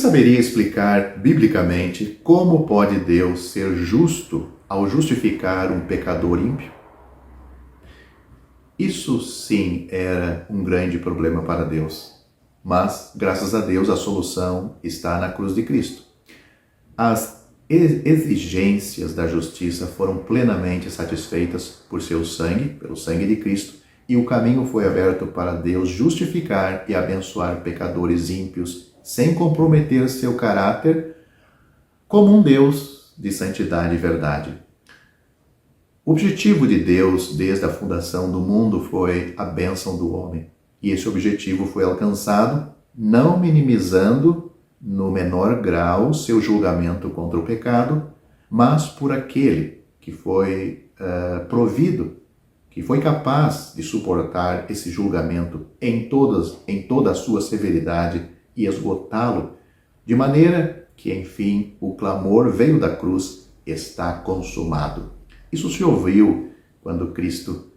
saberia explicar biblicamente como pode Deus ser justo ao justificar um pecador ímpio? Isso sim era um grande problema para Deus. Mas, graças a Deus, a solução está na cruz de Cristo. As exigências da justiça foram plenamente satisfeitas por seu sangue, pelo sangue de Cristo, e o caminho foi aberto para Deus justificar e abençoar pecadores ímpios sem comprometer seu caráter como um Deus de santidade e verdade. O objetivo de Deus desde a fundação do mundo foi a bênção do homem. E esse objetivo foi alcançado não minimizando no menor grau seu julgamento contra o pecado, mas por aquele que foi provido, que foi capaz de suportar esse julgamento em toda a sua severidade e esgotá-lo, de maneira que, enfim, o clamor veio da cruz: está consumado. Isso se ouviu quando Cristo,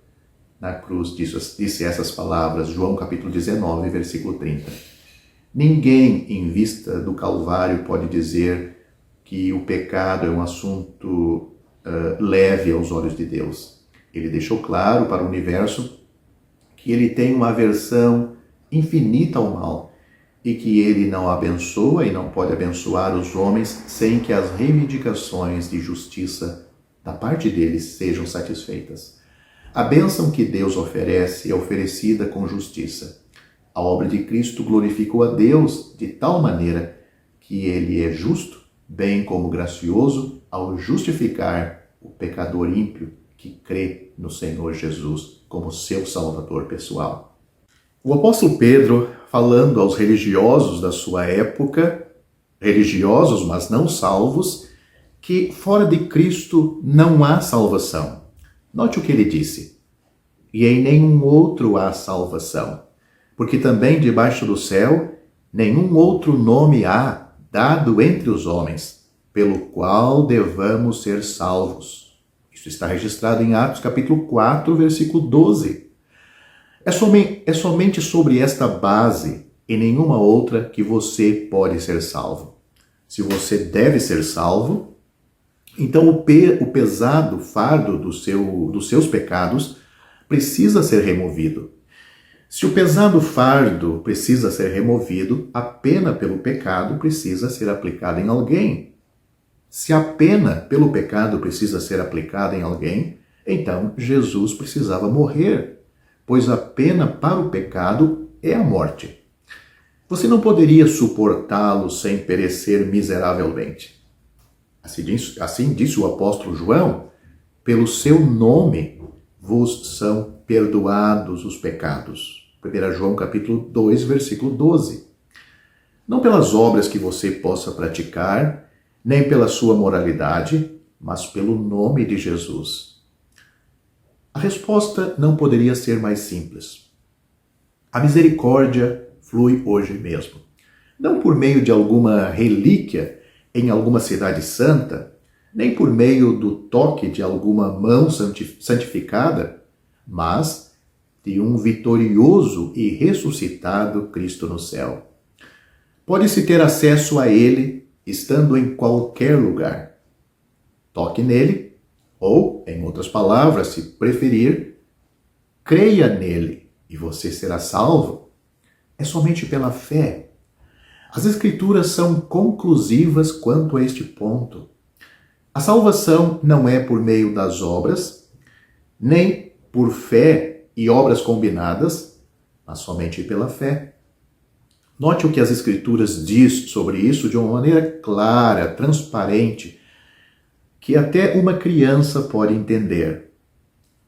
na cruz, disse essas palavras, João capítulo 19, versículo 30. Ninguém, em vista do Calvário, pode dizer que o pecado é um assunto leve aos olhos de Deus. Ele deixou claro para o universo que ele tem uma aversão infinita ao mal e que ele não abençoa e não pode abençoar os homens sem que as reivindicações de justiça da parte deles sejam satisfeitas. A bênção que Deus oferece é oferecida com justiça. A obra de Cristo glorificou a Deus de tal maneira que ele é justo, bem como gracioso, ao justificar o pecador ímpio que crê no Senhor Jesus como seu Salvador pessoal. O apóstolo Pedro, falando aos religiosos da sua época, religiosos, mas não salvos, que fora de Cristo não há salvação. Note o que ele disse: e em nenhum outro há salvação, porque também debaixo do céu nenhum outro nome há dado entre os homens, pelo qual devamos ser salvos. Isso está registrado em Atos capítulo 4, versículo 12. É somente sobre esta base e nenhuma outra que você pode ser salvo. Se você deve ser salvo, então o pesado fardo dos seus pecados precisa ser removido. Se o pesado fardo precisa ser removido, a pena pelo pecado precisa ser aplicada em alguém. Se a pena pelo pecado precisa ser aplicada em alguém, então Jesus precisava morrer, pois a pena para o pecado é a morte. Você não poderia suportá-lo sem perecer miseravelmente. Assim disse o apóstolo João: pelo seu nome vos são perdoados os pecados. 1 João capítulo 2, versículo 12. Não pelas obras que você possa praticar, nem pela sua moralidade, mas pelo nome de Jesus. A resposta não poderia ser mais simples. A misericórdia flui hoje mesmo. Não por meio de alguma relíquia em alguma cidade santa, nem por meio do toque de alguma mão santificada, mas de um vitorioso e ressuscitado Cristo no céu. Pode-se ter acesso a Ele estando em qualquer lugar. Toque nele, ou, em outras palavras, se preferir, creia nele e você será salvo. É somente pela fé. As Escrituras são conclusivas quanto a este ponto. A salvação não é por meio das obras, nem por fé e obras combinadas, mas somente pela fé. Note o que as Escrituras diz sobre isso de uma maneira clara, transparente, que até uma criança pode entender.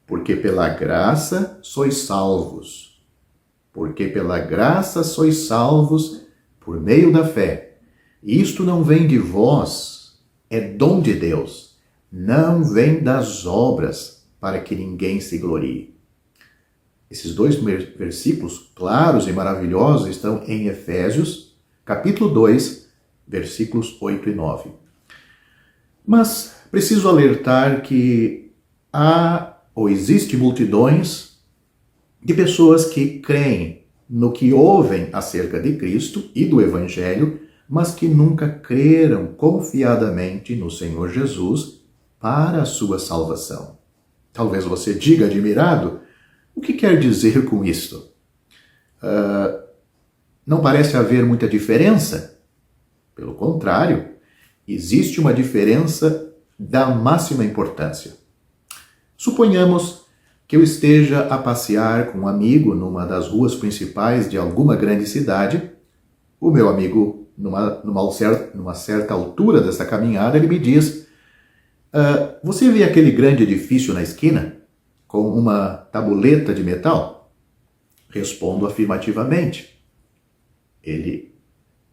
Porque pela graça sois salvos. Porque pela graça sois salvos por meio da fé. Isto não vem de vós, é dom de Deus. Não vem das obras, para que ninguém se glorie. Esses dois versículos claros e maravilhosos estão em Efésios, capítulo 2, versículos 8 e 9. Mas preciso alertar que existe multidões de pessoas que creem no que ouvem acerca de Cristo e do Evangelho, mas que nunca creram confiadamente no Senhor Jesus para a sua salvação. Talvez você diga admirado, o que quer dizer com isto? Não parece haver muita diferença? Pelo contrário, existe uma diferença da máxima importância. Suponhamos que eu esteja a passear com um amigo numa das ruas principais de alguma grande cidade. O meu amigo, numa certa altura dessa caminhada, ele me diz: você vê aquele grande edifício na esquina, com uma tabuleta de metal? Respondo afirmativamente. Ele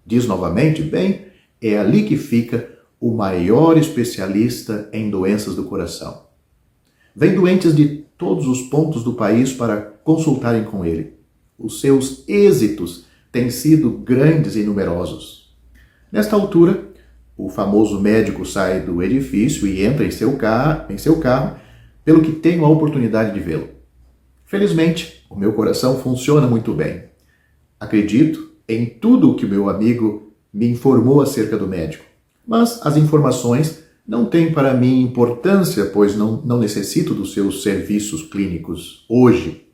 diz novamente: bem, é ali que fica o maior especialista em doenças do coração. Vem doentes de todos os pontos do país para consultarem com ele. Os seus êxitos têm sido grandes e numerosos. Nesta altura, o famoso médico sai do edifício e entra em seu carro, pelo que tenho a oportunidade de vê-lo. Felizmente, o meu coração funciona muito bem. Acredito em tudo o que o meu amigo me informou acerca do médico, mas as informações não têm para mim importância, pois não necessito dos seus serviços clínicos hoje.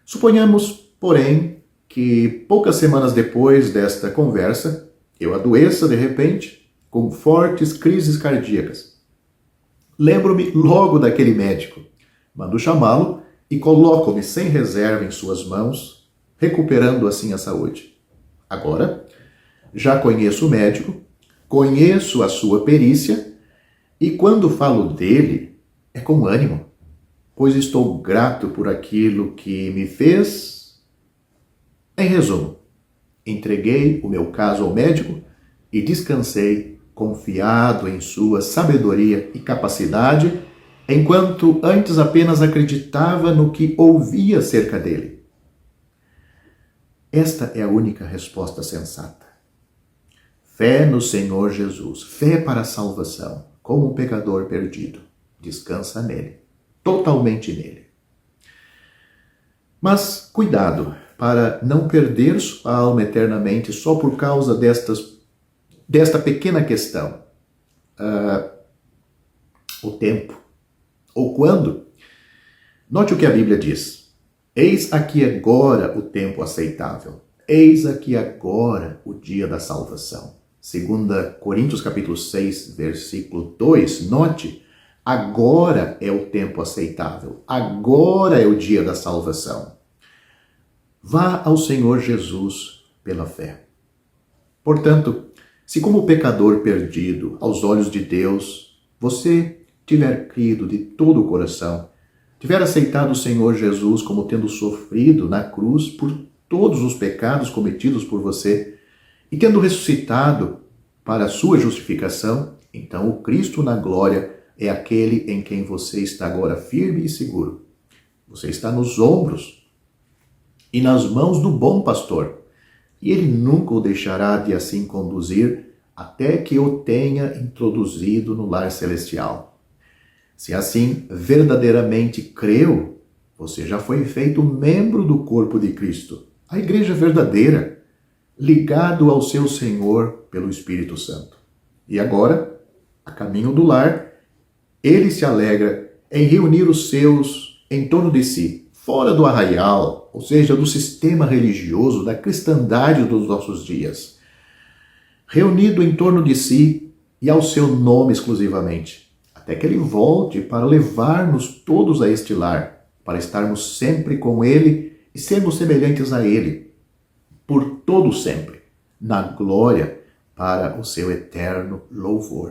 Suponhamos, porém, que poucas semanas depois desta conversa, eu adoeça de repente com fortes crises cardíacas. Lembro-me logo daquele médico. Mando chamá-lo e coloco-me sem reserva em suas mãos, recuperando assim a saúde. Agora, já conheço o médico, conheço a sua perícia e quando falo dele é com ânimo, pois estou grato por aquilo que me fez. Em resumo, entreguei o meu caso ao médico e descansei confiado em sua sabedoria e capacidade, enquanto antes apenas acreditava no que ouvia acerca dele. Esta é a única resposta sensata. Fé no Senhor Jesus, fé para a salvação, como um pecador perdido. Descansa nele, totalmente nele. Mas cuidado para não perder sua alma eternamente só por causa desta pequena questão. O tempo. Ou quando? Note o que a Bíblia diz. Eis aqui agora o tempo aceitável. Eis aqui agora o dia da salvação. 2 Coríntios capítulo 6, versículo 2, note, agora é o tempo aceitável, agora é o dia da salvação. Vá ao Senhor Jesus pela fé. Portanto, se como pecador perdido aos olhos de Deus, você tiver crido de todo o coração, tiver aceitado o Senhor Jesus como tendo sofrido na cruz por todos os pecados cometidos por você, e tendo ressuscitado para a sua justificação, então o Cristo na glória é aquele em quem você está agora firme e seguro. Você está nos ombros e nas mãos do bom pastor, e ele nunca o deixará de assim conduzir até que o tenha introduzido no lar celestial. Se assim verdadeiramente creu, você já foi feito membro do corpo de Cristo, a igreja verdadeira, ligado ao seu Senhor pelo Espírito Santo. E agora, a caminho do lar, ele se alegra em reunir os seus em torno de si, fora do arraial, ou seja, do sistema religioso, da cristandade dos nossos dias. Reunido em torno de si e ao seu nome exclusivamente, até que ele volte para levar-nos todos a este lar, para estarmos sempre com ele e sermos semelhantes a ele, por todo sempre, na glória, para o seu eterno louvor.